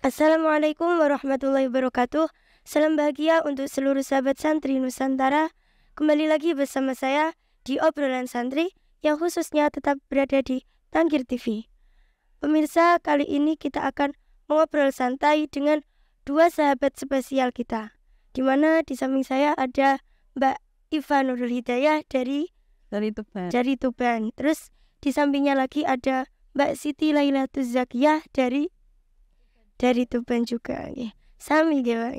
Assalamualaikum warahmatullahi wabarakatuh. Salam bahagia untuk seluruh sahabat santri Nusantara. Kembali lagi bersama saya di obrolan santri yang khususnya tetap berada di Tangkir TV. Pemirsa, kali ini kita akan mengobrol santai dengan dua sahabat spesial kita, di mana di samping saya ada Mbak Iva Nurul Hidayah dari Tuban. Terus di sampingnya lagi ada Mbak Siti Lailatul Zakiyah dari Tuban juga. Sami ya, Pak.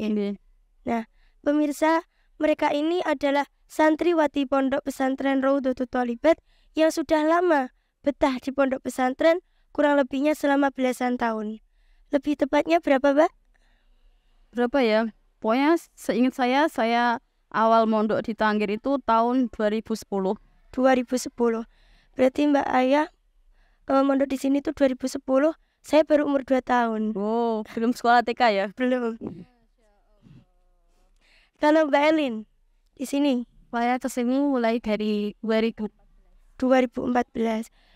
Nah, pemirsa, mereka ini adalah santriwati Pondok Pesantren Raudhatul Tholibat yang sudah lama betah di pondok pesantren, kurang lebihnya selama belasan tahun. Lebih tepatnya berapa, Mbak? Berapa ya? Pokoknya seingat saya awal mondok di Tangkir itu tahun 2010. 2010. Berarti Mbak Ayah mondok di sini tuh 2010. Saya baru umur 2 tahun. Oh, belum sekolah TK ya? Belum. Kalau Mbak Elin di sini? Saya kesini mulai dari 2014.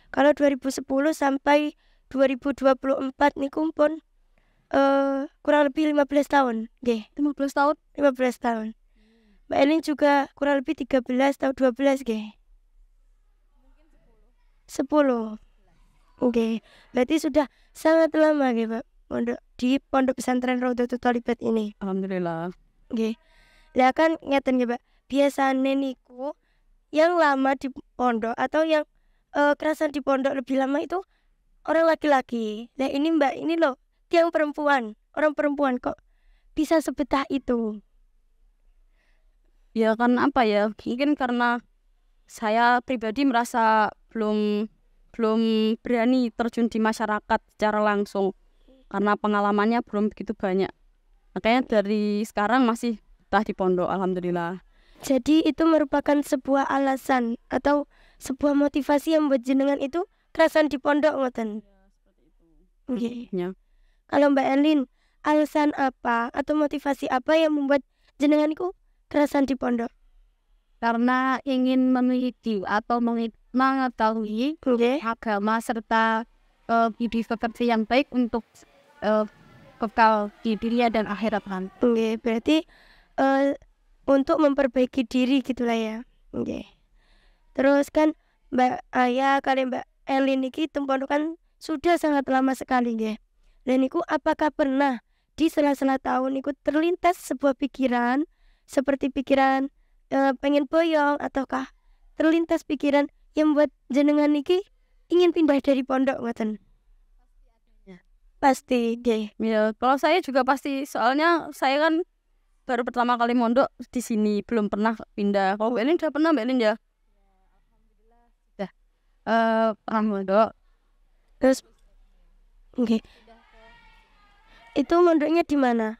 Kalau 2010 sampai 2024 nih kumpul kurang lebih 15 tahun. 15 tahun? 15 tahun. Mbak Elin juga kurang lebih 13 atau 12 nggih. 10. Oke. Berarti sudah sangat lama nggih, Pak, di Pondok Pesantren Raudhatul Tholibat ini. Alhamdulillah. Nggih. Lah kan ngeten nggih, Pak. Biasane niku yang lama di pondok atau yang kerasan di pondok lebih lama itu orang laki-laki. Nah ini Mbak, ini loh tiang perempuan, orang perempuan kok bisa sebetah itu. Ya kan apa ya? Mungkin karena saya pribadi merasa belum berani terjun di masyarakat secara langsung karena pengalamannya belum begitu banyak. Makanya dari sekarang masih betah di pondok, alhamdulillah. Jadi itu merupakan sebuah alasan atau sebuah motivasi yang membuat jenengan itu kerasan di pondok ngoten. Ya. Kalau Mbak Elin, alasan apa atau motivasi apa yang membuat jenengan itu kerasan di pondok? Karena ingin meneliti atau mengetahui agama serta hidup seperti yang baik untuk bekal di dunia dan akhirat nanti. Berarti untuk memperbaiki diri gitulah ya. Terus kan Mbak Ayah kali Mbak Elin iki tempondokan sudah sangat lama sekali nggih. Dan niku apakah pernah di sela-sela tahun niku terlintas sebuah pikiran seperti pikiran pengen boyong ataukah terlintas pikiran yang buat jenengan niki ingin pindah dari pondok ngoten? Pasti deh. Ya, kalau saya juga pasti, soalnya saya kan baru pertama kali mondok di sini, belum pernah pindah. Kalau Mbak Elin udah pernah, Mbak Elin ya? Alhamdulillah sudah pernah mondok. Terus itu mondoknya di mana?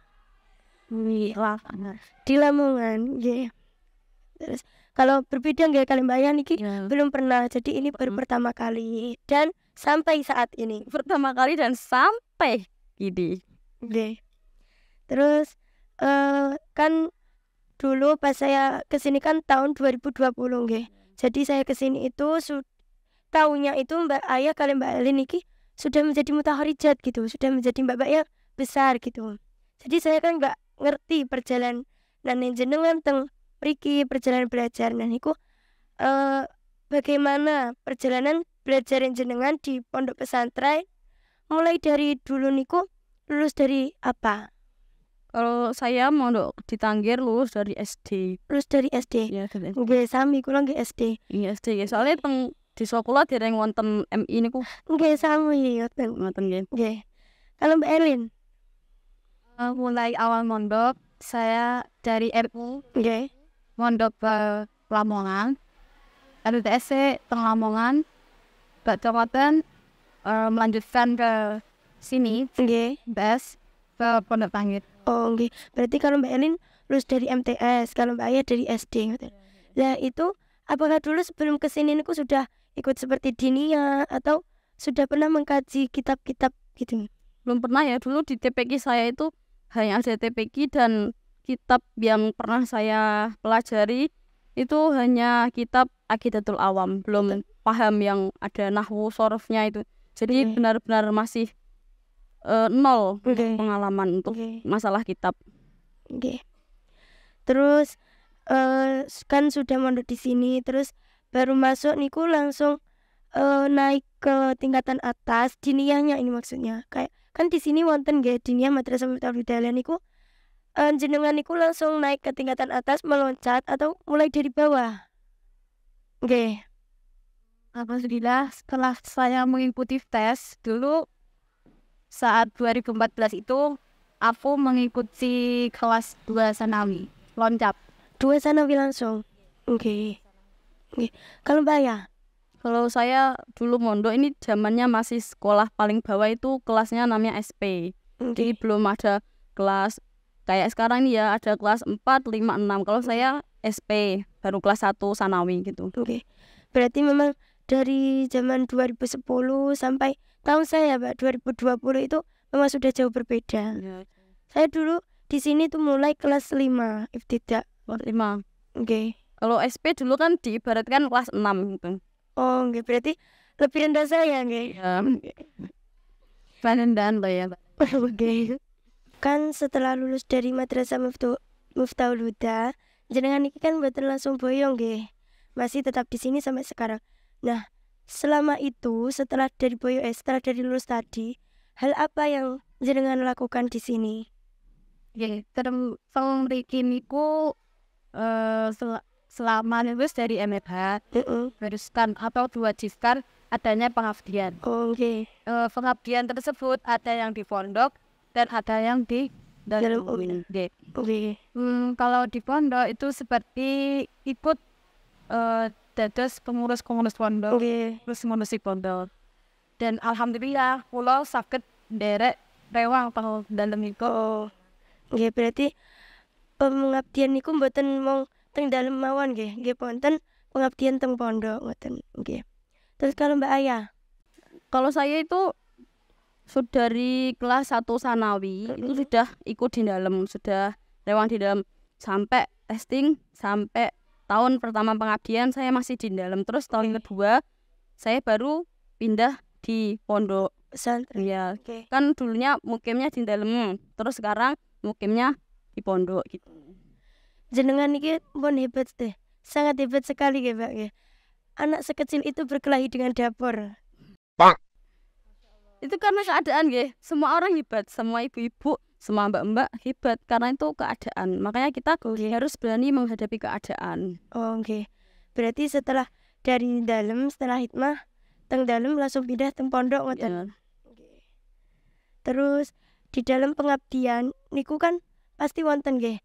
Di Lamongan. Terus kalau berbeda nggak kali Mbak Ayah niki belum pernah, jadi ini baru pertama kali dan sampai saat ini Pertama kali dan sampai gini. Terus kan dulu pas saya kesini kan tahun 2020 nggih. Jadi saya kesini itu tahunnya itu Mbak Ayah kali Mbak Elin niki sudah menjadi mutaharijat gitu, sudah menjadi mbak-mbak yang besar gitu. Jadi saya kan nggak ngerti perjalanan jenengan teng mriki perjalanan belajar. Nah niku bagaimana perjalanan belajar jenengan di pondok pesantren mulai dari dulu niku lulus dari apa? Kalau saya mondok di Tangkir lulus dari SD. Lulus dari SD. Ya, dari SD. Nggih sami kula nggih SD. Iya SD ya. Soalnya di sekolah dereng wonten MI niku. Nggih sami ngoten. Nggih. Kalau Mbak Elin mulai awal mondok saya dari RU. Nggih. Mondok ke Lamongan. LTSC teng Lamongan. Kecamatan melanjutkan ke sini. Nggih. BS ke Pondok Tangkir. Oh nggih. Berarti kalau Mbak Elin lulus dari MTS, kalau Mbak Ayah dari SD ngoten. Lah itu apakah dulu sebelum kesini niku sudah ikut seperti dinia atau sudah pernah mengkaji kitab-kitab gitu? Belum pernah ya, dulu di TPQ saya itu hanya ada TPQ dan kitab yang pernah saya pelajari itu hanya kitab Aqidatul Awam, belum paham yang ada nahwu sorofnya itu. Jadi benar-benar masih nol Oke. pengalaman untuk Oke. masalah kitab. Oke. Terus kan sudah mondok di sini, terus baru masuk niku langsung naik ke tingkatan atas diniyahnya ini maksudnya. Kayak kan di sini wonten nggih diniyah Madrasah Miftahul Hidayah niku jenengan niku langsung naik ke tingkatan atas meloncat atau mulai dari bawah? Nggih. Alhamdulillah setelah saya mengikuti tes dulu saat 2014 itu aku mengikuti kelas 2 Sanawi loncat. 2 sanawi langsung. Oke. Oke. Kalau Mbak ya? Kalau saya dulu mondok ini zamannya masih sekolah paling bawah itu kelasnya namanya SP. Jadi Oke. belum ada kelas kayak sekarang ini ya, ada kelas 4, 5, 6. Kalau saya SP baru kelas 1 Sanawi gitu. Oke. Berarti memang dari zaman 2010 sampai tahun saya Mbak 2020 itu memang sudah jauh berbeda. Ya, Saya dulu di sini tuh mulai kelas 5 ibtidak. kelas 5. Oke. Kalau SP dulu kan diibaratkan kelas 6 gitu. Oh, oke. Berarti lebih rendah saya nggih. Ya, Penendaan lo ya. Oke. Kan setelah lulus dari Madrasah Miftahul Huda, jenengan iki kan mboten langsung boyong nggih. Masih tetap di sini sampai sekarang. Nah, selama itu setelah dari lulus tadi, hal apa yang jenengan lakukan di sini? Ya, terus mriki niku selama lulus dari MFH haruskan atau diwajibkan adanya pengabdian. Oh, oke. Pengabdian tersebut ada yang di pondok dan ada yang di Dalam dalam. Oke. Kalau di pondok itu seperti ikut dados pengurus pondok, Oke. terus ngurusi pondok. Dan alhamdulillah kula saged nderek rewang teng dalem iku. Oh. Nggih, berarti pengabdian niku mboten mung teng dalem mawon nggih. Nggih wonten pengabdian teng pondok ngoten. Nggih. Terus kalau Mbak Ayah? kalau saya itu dari kelas 1 Sanawi itu sudah ikut di dalam, sudah rewang di dalam sampai testing, sampai tahun pertama pengabdian saya masih di dalam. Terus tahun kedua saya baru pindah di pondok. Pesantren. Ya, Oke. kan dulunya mukimnya di dalam, terus sekarang mukimnya di pondok gitu. Jenengan iki pun hebat deh. Sangat hebat sekali nggih, Mbak nggih. Anak sekecil itu berkelahi dengan dapur. Itu karena keadaan nggih. Semua orang hebat, semua ibu-ibu, semua mbak-mbak hebat karena itu keadaan. Makanya kita harus berani menghadapi keadaan. Oh, oke. Berarti setelah dari dalam, setelah hikmah teng dalam langsung pindah teng pondok ngoten. Ya. Terus di dalam pengabdian niku kan pasti wonten nggih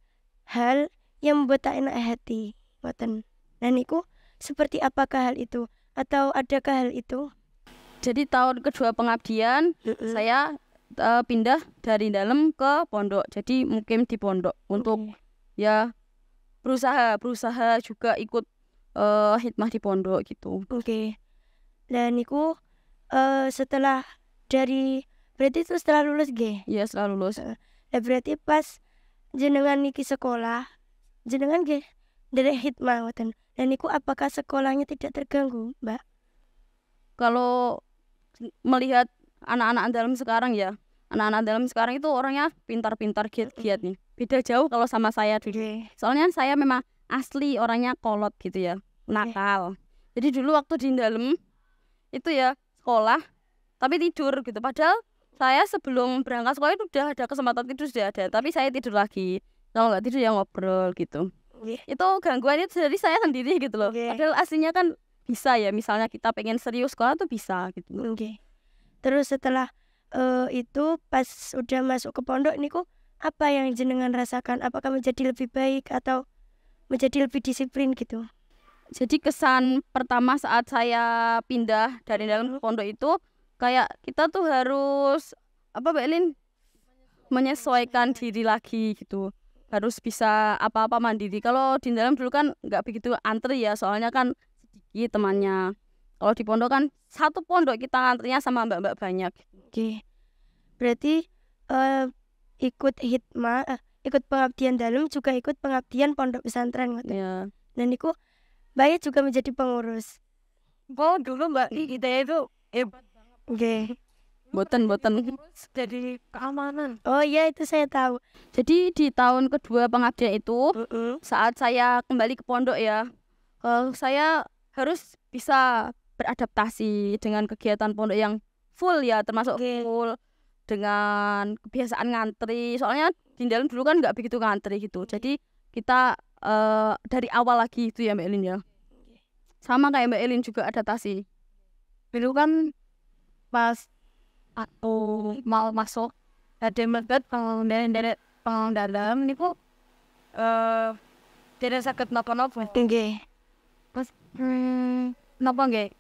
hal yang membuat tak enak hati ngoten. Nah niku seperti apakah hal itu atau adakah hal itu? Jadi tahun kedua pengabdian saya pindah dari dalam ke pondok. Jadi mukim di pondok untuk ya berusaha juga ikut hikmah di pondok gitu. Oke. Dan niku setelah dari berarti itu setelah lulus nggih? Iya, setelah lulus. Nah berarti pas jenengan niki sekolah, jenengan nggih nderek hikmah ngoten. Dan niku apakah sekolahnya tidak terganggu, Mbak? Kalau melihat anak-anak dalam sekarang ya, anak-anak dalam sekarang itu orangnya pintar-pintar giat-giat nih. Beda jauh kalau sama saya dulu. Soalnya saya memang asli orangnya kolot gitu ya, nakal. Jadi dulu waktu di dalam itu ya sekolah tapi tidur gitu. Padahal saya sebelum berangkat sekolah itu udah ada kesempatan tidur, sudah ada, tapi saya tidur lagi. Kalau nggak tidur ya ngobrol gitu. Itu gangguannya dari saya sendiri gitu loh. Padahal aslinya kan bisa ya, misalnya kita pengen serius sekolah tuh bisa gitu. Terus setelah itu pas udah masuk ke pondok niku apa yang jenengan rasakan? Apakah menjadi lebih baik atau menjadi lebih disiplin gitu? Jadi kesan pertama saat saya pindah dari dalam pondok itu kayak kita tuh harus Mbak Elin menyesuaikan diri lagi gitu. Harus bisa apa-apa mandiri. Kalau di dalam dulu kan nggak begitu antri ya, soalnya kan sedikit temannya. Kalau di pondok kan satu pondok kita antrinya sama mbak-mbak banyak. Berarti ikut hikmah, ikut pengabdian dalam juga ikut pengabdian pondok pesantren gitu. Ya. Dan niku Mbak juga menjadi pengurus. Oh dulu Mbak kita itu hebat banget. Boten. Jadi keamanan. Oh iya, itu saya tahu. Jadi di tahun kedua pengabdian itu Mm-mm. saat saya kembali ke pondok ya, saya harus bisa beradaptasi dengan kegiatan pondok yang full ya, termasuk Oke. full dengan kebiasaan ngantri. Soalnya di dalam dulu kan nggak begitu ngantri gitu. Jadi kita dari awal lagi itu ya Mbak Elin ya. Sama kayak Mbak Elin juga adaptasi. Dulu kan pas aku mau masuk ada melekat pengendara dalam niku tidak sakit napa-napa. Nggih. Pas napa nggih?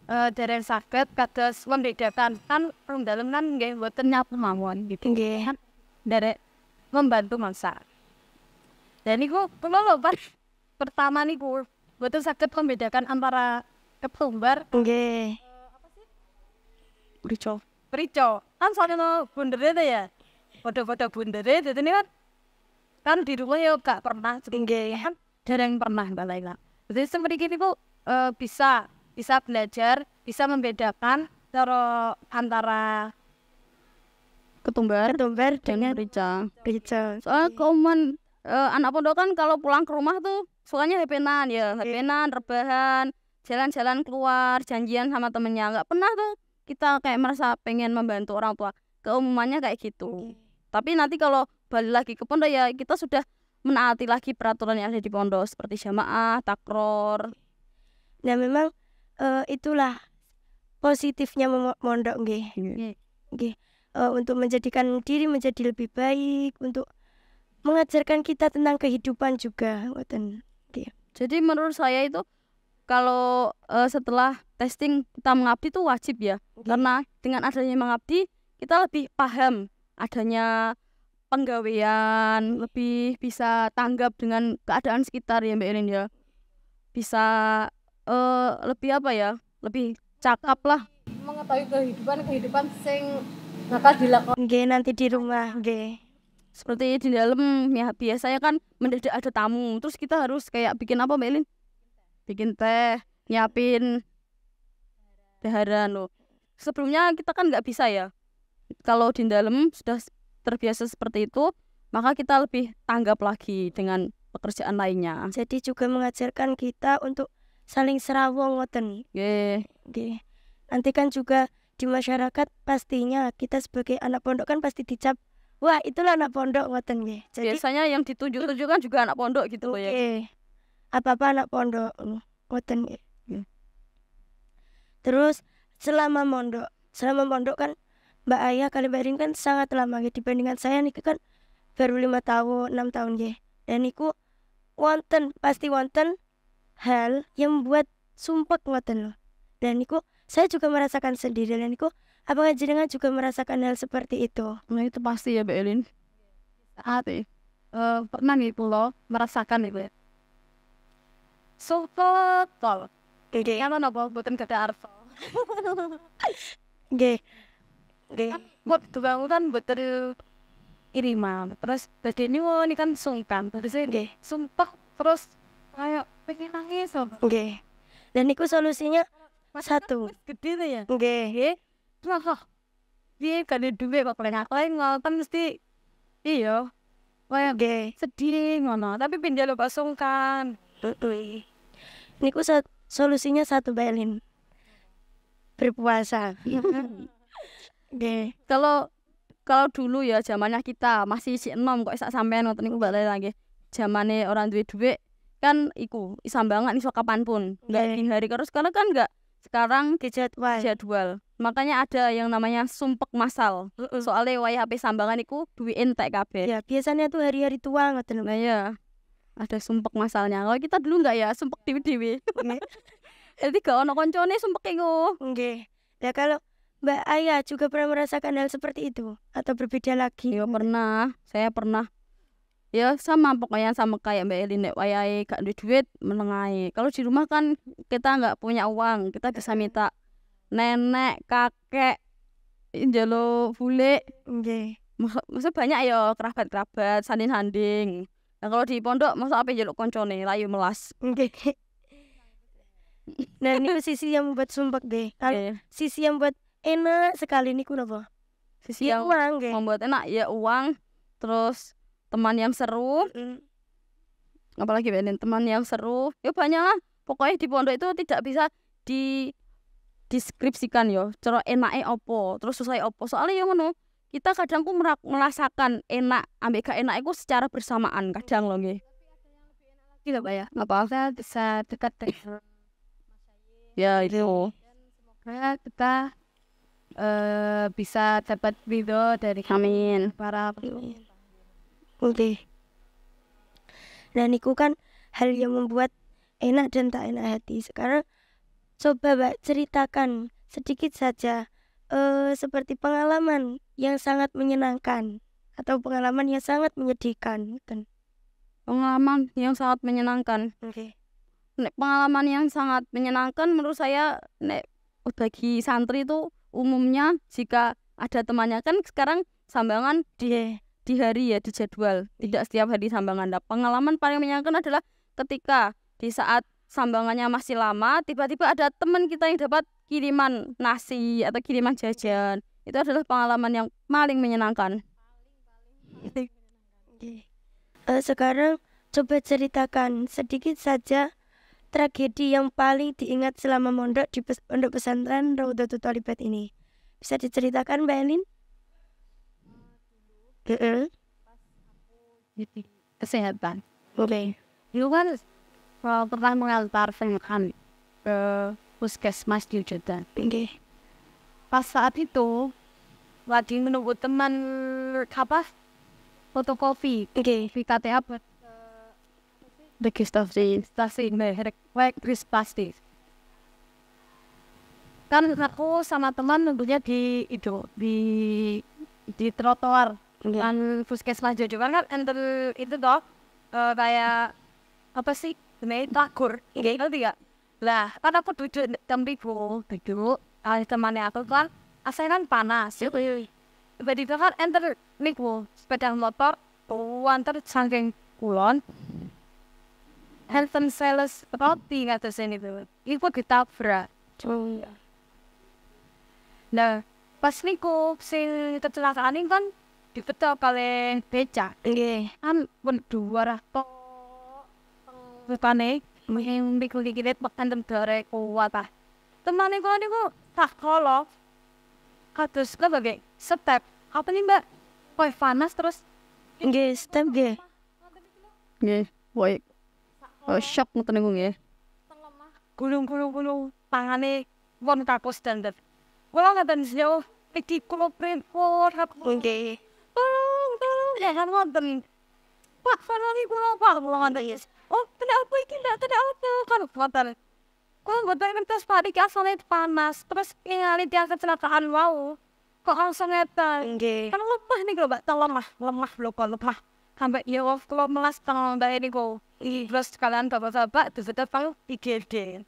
Dereng sakit kados membedakan kan rong dalem kan nggih mboten nyapu mawon gitu. Nggih. Kan derek membantu masak. Dan niku kula lho pas pertama niku mboten saged membedakan antara ketumbar Nggih. Prico. Kan soalnya bundere itu ya. Foto-foto bundere jadi ini kan di rumah ya gak pernah Nggih. kan dereng pernah balai lah. Jadi seperti ini kok bisa belajar, bisa membedakan antara Ketumbar Ketumbar dan dengan merica. rica. Soalnya keumuman anak pondok kan kalau pulang ke rumah tuh sukanya hepenan ya, hepenan, rebahan, jalan-jalan keluar, janjian sama temennya. Nggak pernah tuh kita kayak merasa pengen membantu orang tua. Keumumannya kayak gitu. Tapi nanti kalau balik lagi ke pondok ya kita sudah menaati lagi peraturan yang ada di pondok seperti jamaah, takror. Nah memang itulah positifnya mondok nggih. Nggih. Untuk menjadikan diri menjadi lebih baik, untuk mengajarkan kita tentang kehidupan juga, ngoten. Jadi menurut saya itu kalau setelah testing kita mengabdi itu wajib ya. Karena dengan adanya mengabdi kita lebih paham adanya penggawean, lebih bisa tanggap dengan keadaan sekitar ya Mbak Elin ya. Bisa lebih apa ya? Lebih cakap lah. mengetahui kehidupan sing bakal dilakukan. Nggih, nanti di rumah, nggih. Seperti di dalam ya biasanya kan mendadak ada tamu, terus kita harus kayak bikin apa Mbak Elin? Bikin teh, nyiapin daharan loh. Sebelumnya kita kan nggak bisa ya. Kalau di dalam sudah terbiasa seperti itu, maka kita lebih tanggap lagi dengan pekerjaan lainnya. Jadi juga mengajarkan kita untuk saling serawong, ngoten. Nggih. Nanti kan juga di masyarakat pastinya kita sebagai anak pondok kan pasti dicap, wah itulah anak pondok, ngoten nggih. Jadi Biasanya yang ditunjuk-tunjuk kan juga anak pondok gitu loh ya. nggih. Apa-apa anak pondok, ngoten nggih. Nggih. Terus selama mondok kan Mbak Ayah kali Mbak Erin kan sangat lama nggih dibandingkan saya nih kan baru 5 tahun, 6 tahun nggih. Dan niku pasti wonten hal yang membuat sumpek, ngoten loh. Dan niku saya juga merasakan sendiri, dan niku apakah jenengan juga merasakan hal seperti itu? Nah itu pasti ya Mbak Elin. Saat pernah nih pulau merasakan itu ya. Sumpah tol. Nggih. Yang mana boten gada arso. Nggih. Nggih. Buat bangunan betul iriman. Terus tadi ini kan sungkan. Terus Nggih. sumpah terus kayak pengen nangis. Nggih. Dan niku solusinya satu. Gede tuh ya. Nggih. Wah, dia kan ada duit kok lengak-lengak kan mesti iya. Kayak Nggih. sedih ngono. Tapi pindah lo sungkan. Niku solusinya satu, Mbak Elin. Berpuasa. Nggih. Kalau dulu ya zamannya kita masih si enom kok sak sampean ngoten niku balik lagi. Zamane orang duwe kan iku isambangan iso kapanpun. Enggak Nggih. di hari terus karena kan enggak sekarang Dijadwal. jadwal. Makanya ada yang namanya sumpek masal. Soalnya wayah HP sambangan iku duwe entek kabeh. Ya, biasanya tuh hari-hari tua, ngoten lho. Nah ya. Ada sumpek masalnya. Kalau kita dulu enggak ya sumpek dewe-dewe. Jadi gak ono koncone sumpek iku. Nggih. Nah, kalau Mbak Ayah juga pernah merasakan hal seperti itu atau berbeda lagi? Ya pernah, saya pernah. Ya sama pokoknya sama kayak Mbak Elin nek wayahe gak duwe duit menengae. Kalau di rumah kan kita nggak punya uang, kita bisa minta nenek, kakek, njalo bule. Nggih. Maksudnya banyak ya kerabat-kerabat, sanding-sanding. Nah kalau di pondok masa apa njaluk koncone layu melas. Nggih. Nah, ini sisi yang membuat sumpek deh. Kalau Oke. sisi yang buat enak sekali niku napa? Sisi Ya yang uang nggih. membuat enak ya uang, terus teman yang seru, apalagi Mbak Elin, teman yang seru. Ya banyak lah. Pokoknya di pondok itu tidak bisa deskripsikan yo. Cara enake opo, terus susah opo. Soalnya yang ngono, kita kadang ku merasakan enak ambek gak enak itu secara bersamaan kadang loh nggih. Gitu Mbak ya. Apa? Kita bisa dekat dengan Ya itu. semoga kita bisa dapat ridho dari Amin. para Oke. Nah niku kan hal yang membuat enak dan tak enak hati. Sekarang coba Mbak ceritakan sedikit saja seperti pengalaman yang sangat menyenangkan atau pengalaman yang sangat menyedihkan kan. Pengalaman yang sangat menyenangkan. Oke. Nek pengalaman yang sangat menyenangkan menurut saya nek bagi santri itu umumnya jika ada temannya kan sekarang sambangan di hari ya di jadwal tidak setiap hari sambangan. Nah, pengalaman paling menyenangkan adalah ketika di saat sambangannya masih lama tiba-tiba ada teman kita yang dapat kiriman nasi atau kiriman jajan. Itu adalah pengalaman yang paling menyenangkan. Sekarang coba ceritakan sedikit saja tragedi yang paling diingat selama mondok di pondok pesantren Raudatul Tholibat ini. Bisa diceritakan Mbak Elin? kesehatan. Oke. Itu kan pernah mengantar kami ke puskesmas di Jodan. Oke. Pas saat itu lagi menunggu teman fotokopi KTA buat registrasi registrasi. Kan aku sama teman nunggunya di trotoar kan puskesmas Jojokan kan enter itu toh kayak apa sih namanya takur ngerti gak? Lah kan aku duduk temannya aku kan asalnya kan panas tiba-tiba kan enter niku sepeda motor antar saking kulon Hansen sales roti ngatasnya itu ditabrak. Nah pas niku sing kecelakaan ini kan dibetok kali becak kan berdua to bukane yang mikul dikit makan tentara kuat teman niku tak kolok kados sebagai step apa nih Mbak koi panas terus Step Nggih, woy. Shock ngoten niku nggih. gulung tangane won kakus dandet kula ngaten jauh iki kula prempor tolong jangan ngonten Pak panani kula ngonten oh kenapa iki ndak apa kan ngoten kula ngoten terus panik asale panas terus ngali tiang kecelakaan wow kok langsung ngeten kan lemah nih Mbak lemah lemah sampai ya kalau melas tang mbak ini kok terus kalian bapak-bapak depan IGD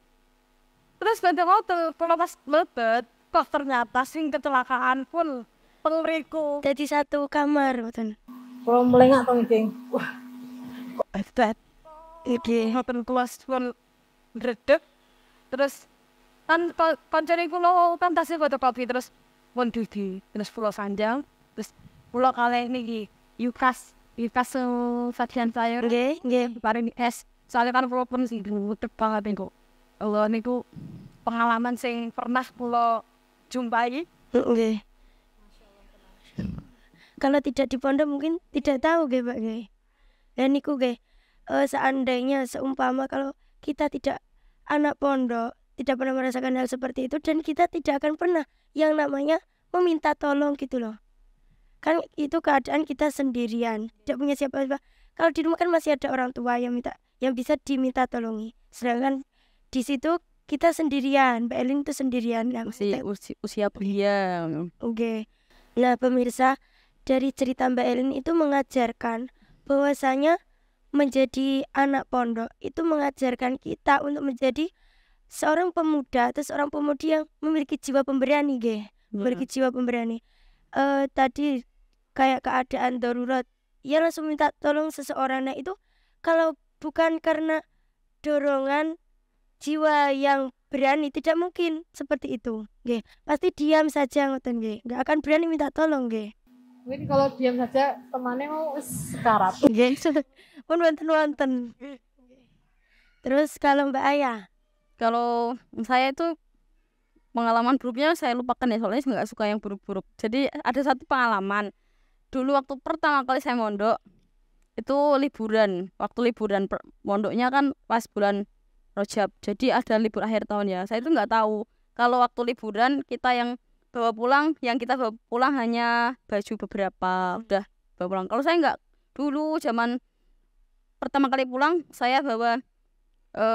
terus bantu ngotot kalau pas mepet kok ternyata sing kecelakaan pun pengriku jadi satu kamar betul. kalau melengak tong geng wah kok hebat ngotot kelas pun redek terus kan kancane kula kan tasih fotokopi terus pun didi terus pulau sanjang terus pulau kalih niki Yukas sajian sayur Nggih. bareng es soalnya kan pulau pun sih gudeg banget niku Allah niku pengalaman sing pernah pulau jumpai Nggih. Kalau tidak di pondok mungkin tidak tahu nggih Pak nggih. Dan niku nggih seandainya seumpama kalau kita tidak anak pondok tidak pernah merasakan hal seperti itu dan kita tidak akan pernah yang namanya meminta tolong gitu loh. Kan itu keadaan kita sendirian, tidak punya siapa-siapa. Kalau di rumah kan masih ada orang tua yang bisa diminta tolongi. Sedangkan di situ kita sendirian, Mbak Elin itu sendirian. Nah, Masih usia belia. Oke. Nah, pemirsa, dari cerita Mbak Elin itu mengajarkan bahwasanya menjadi anak pondok itu mengajarkan kita untuk menjadi seorang pemuda atau seorang pemudi yang memiliki jiwa pemberani, memiliki jiwa pemberani. Tadi kayak keadaan darurat, ya langsung minta tolong seseorang. Nah itu kalau bukan karena dorongan jiwa yang berani, tidak mungkin seperti itu. Nggih, pasti diam saja ngoten nggih. Enggak akan berani minta tolong nggih. Mungkin kalau diam saja temannya mau sekarat. Nggih. Pun wonten-wonten. Terus kalau Mbak Ayah, Kalau saya itu pengalaman buruknya saya lupakan ya, soalnya nggak suka yang buruk-buruk. Jadi ada satu pengalaman dulu waktu pertama kali saya mondok itu liburan. Waktu liburan mondoknya kan pas bulan Rajab, jadi ada libur akhir tahun ya. Saya itu nggak tahu kalau waktu liburan kita yang kita bawa pulang hanya baju beberapa, udah bawa pulang. Kalau saya nggak, dulu zaman pertama kali pulang saya bawa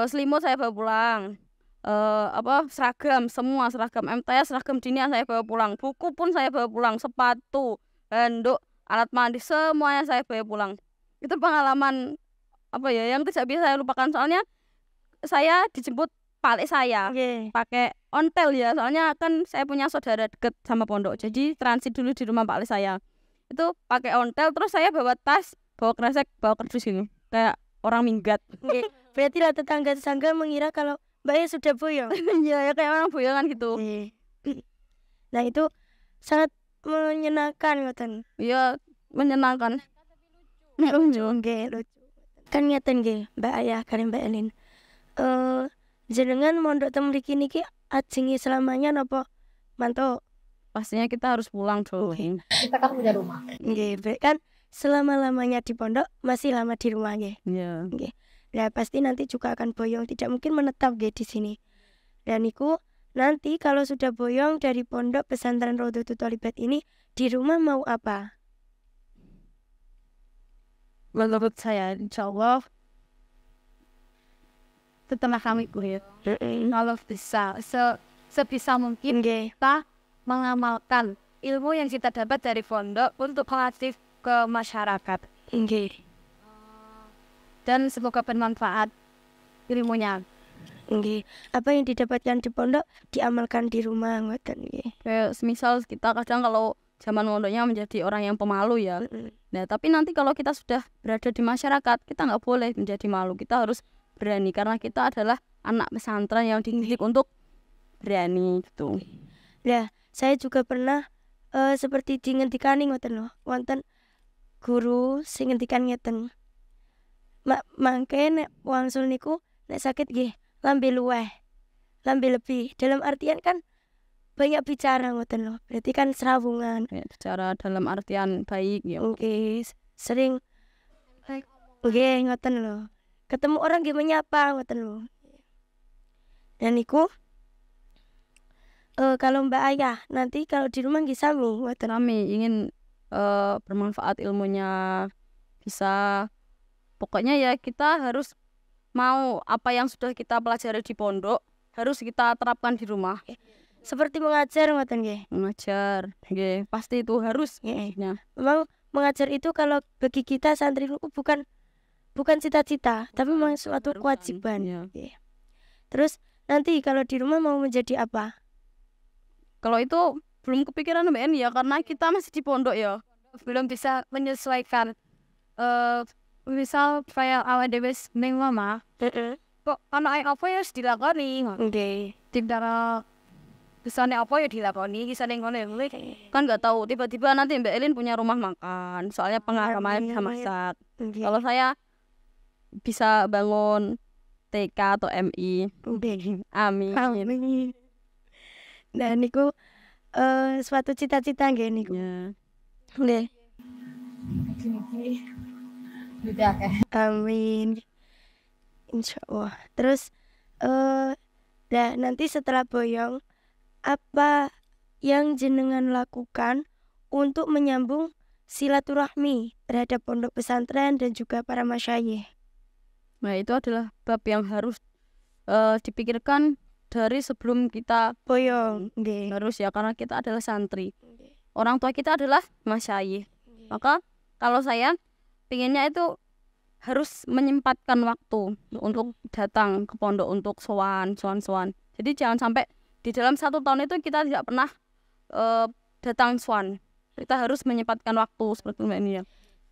selimut, saya bawa pulang, seragam, semua seragam MTS, seragam dinia saya bawa pulang, buku pun saya bawa pulang, sepatu, handuk, alat mandi, semuanya saya bawa pulang. Itu pengalaman yang tidak bisa saya lupakan, soalnya saya dijemput Pak saya nggih. pakai ontel ya, soalnya kan saya punya saudara deket sama pondok, jadi transit dulu di rumah Pak saya. Itu pakai ontel, terus saya bawa tas, bawa kresek, bawa kardus gini, kayak orang minggat. Nggih. Berarti lah tetangga-tetangga mengira kalau Mbak Ayah sudah boyong. Ya kayak orang boyongan gitu. Nggih. Nah, itu sangat menyenangkan ngoten. Iya, menyenangkan. Lucu nggih, lucu. Kan ngeten nggih, Mbak Ayah kalian Mbak Elin. Jenengan mondok teng mriki niki ajengi selamanya napa mantuk? Pastinya kita harus pulang dulu. Kita kan punya rumah. Nggih, kan selama-lamanya di pondok masih lama di rumah nggih. Iya. Nggih. Nah, pasti nanti juga akan boyong, tidak mungkin menetap nggih di sini. Dan niku nanti kalau sudah boyong dari pondok pesantren Rodotul Tholibat ini, di rumah mau apa? Menurut saya insya Allah setelah kami kuliah, kalau bisa sebisa mungkin Nggih. kita mengamalkan ilmu yang kita dapat dari pondok untuk melatih ke masyarakat, Nggih. dan semoga bermanfaat ilmunya. Nggih. Apa yang didapatkan di pondok diamalkan di rumah ngoten nggih. kayak semisal kita kadang kalau zaman mondoknya menjadi orang yang pemalu ya. Nah, tapi nanti kalau kita sudah berada di masyarakat, kita nggak boleh menjadi malu. Kita harus berani karena kita adalah anak pesantren yang dididik untuk berani gitu. Nah, saya juga pernah seperti dingendikani ngoten lho. Wonten guru sing ngendikan ngeten. Mangke nek wangsul niku nek sakit nggih lambe luweh. Lambe lebih. Dalam artian kan banyak bicara ngoten lho. Berarti kan serawungan. Kayak secara dalam artian baik ya. Oke, sering nggih ngoten lho. Ketemu orang nggih menyapa ngoten lho. Dan niku kalau Mbak Ayah nanti kalau di rumah nggih sami ngoten. Kami ingin bermanfaat ilmunya, bisa pokoknya ya kita harus mau apa yang sudah kita pelajari di pondok harus kita terapkan di rumah. Seperti mengajar ngoten nggih. Mengajar, nggih, pasti itu harus. Nggih. Memang mengajar itu kalau bagi kita santri itu bukan cita-cita, tapi memang suatu kewajiban. Ya. Nggih. Terus nanti kalau di rumah mau menjadi apa? Kalau itu belum kepikiran Mbak En ya, karena kita masih di pondok ya. Belum bisa menyesuaikan. Misal kayak awal dewe ning mama, kok ana apa ya harus dilakoni. Nggih. Tidak bisane apa ya dilakoni, kisane ngono ya. Kan nggak tahu tiba-tiba nanti Mbak Elin punya rumah makan, soalnya pengalaman bisa masak. Nggih. Kalau saya bisa bangun TK atau MI. Nggih. Amin. Amin. Nah niku suatu cita-cita nggih niku. Ya. Nggih. Amin. Amin. Insyaallah. Terus nah nanti setelah boyong apa yang jenengan lakukan untuk menyambung silaturahmi terhadap pondok pesantren dan juga para masyayikh? Nah, itu adalah bab yang harus dipikirkan dari sebelum kita Boyong, nggih. harus ya, karena kita adalah santri. Orang tua kita adalah masyayikh. Maka kalau saya pinginnya itu harus menyempatkan waktu untuk datang ke pondok untuk sowan. Jadi jangan sampai di dalam 1 tahun itu kita tidak pernah datang sowan. Kita harus menyempatkan waktu seperti ini ya.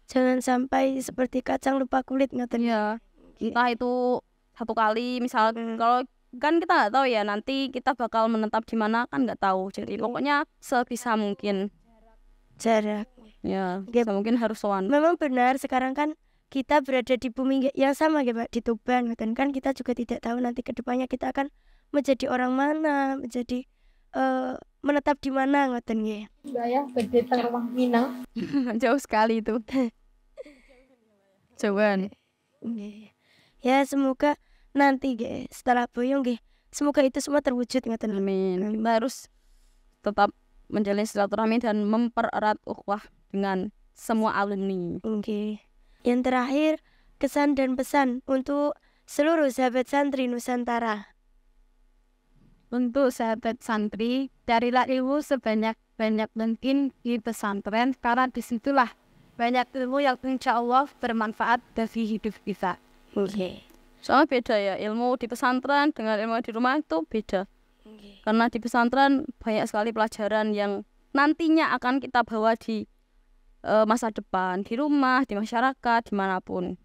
Jangan sampai seperti kacang lupa kulit ngoten. Iya. Entah itu 1 kali, misal kalau kan kita nggak tahu ya nanti kita bakal menetap di mana, kan nggak tahu. Jadi pokoknya sebisa mungkin Jarak. ya, Oke. sebisa mungkin harus sowan. Memang benar sekarang kan kita berada di bumi yang sama ya Pak, di Tuban, dan kan kita juga tidak tahu nanti kedepannya kita akan menjadi orang mana, menjadi menetap di mana ngoten nggih. Mbak ya, badhe teng Rumah Minang. Jauh sekali itu. Jauhan. Nggih. Ya semoga nanti nggih setelah boyong nggih, semoga itu semua terwujud ngoten. Amin. Kita harus tetap menjalin silaturahmi dan mempererat ukhuwah dengan semua alumni. Oke. Yang terakhir, kesan dan pesan untuk seluruh sahabat santri Nusantara. Untuk sahabat santri, carilah ilmu sebanyak-banyak mungkin di pesantren, karena disitulah banyak ilmu yang insya Allah bermanfaat bagi hidup kita. Oke. Soalnya beda ya, ilmu di pesantren dengan ilmu di rumah itu beda. Karena di pesantren banyak sekali pelajaran yang nantinya akan kita bawa di masa depan, di rumah, di masyarakat, dimanapun.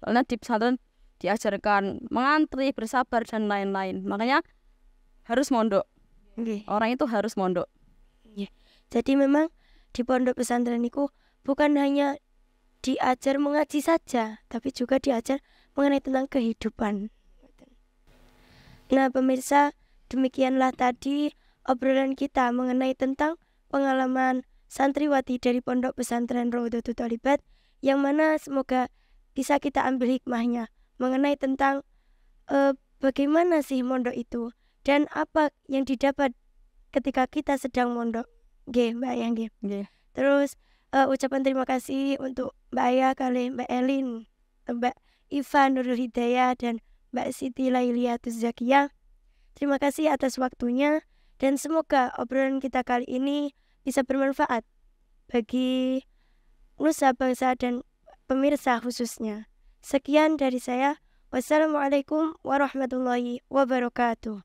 Karena di pesantren diajarkan mengantri, bersabar, dan lain-lain. Makanya harus mondok. Oke. Orang itu harus mondok. Jadi memang di pondok pesantren itu bukan hanya diajar mengaji saja, tapi juga diajar mengenai tentang kehidupan. Nah pemirsa, demikianlah tadi obrolan kita mengenai tentang pengalaman santriwati dari pondok pesantren Raudhatul Tholibat, yang mana semoga bisa kita ambil hikmahnya mengenai tentang bagaimana sih mondok itu dan apa yang didapat ketika kita sedang mondok. Nggih, Mbak Ayah nggih. Nggih. Terus ucapan terima kasih untuk Mbak Ayah kali Mbak Elin, Mbak Iva Nurul Hidayah, dan Mbak Siti Lailiatus Zakiyah. Terima kasih atas waktunya, dan semoga obrolan kita kali ini bisa bermanfaat bagi nusa bangsa dan pemirsa khususnya. Sekian dari saya. Wassalamualaikum warahmatullahi wabarakatuh.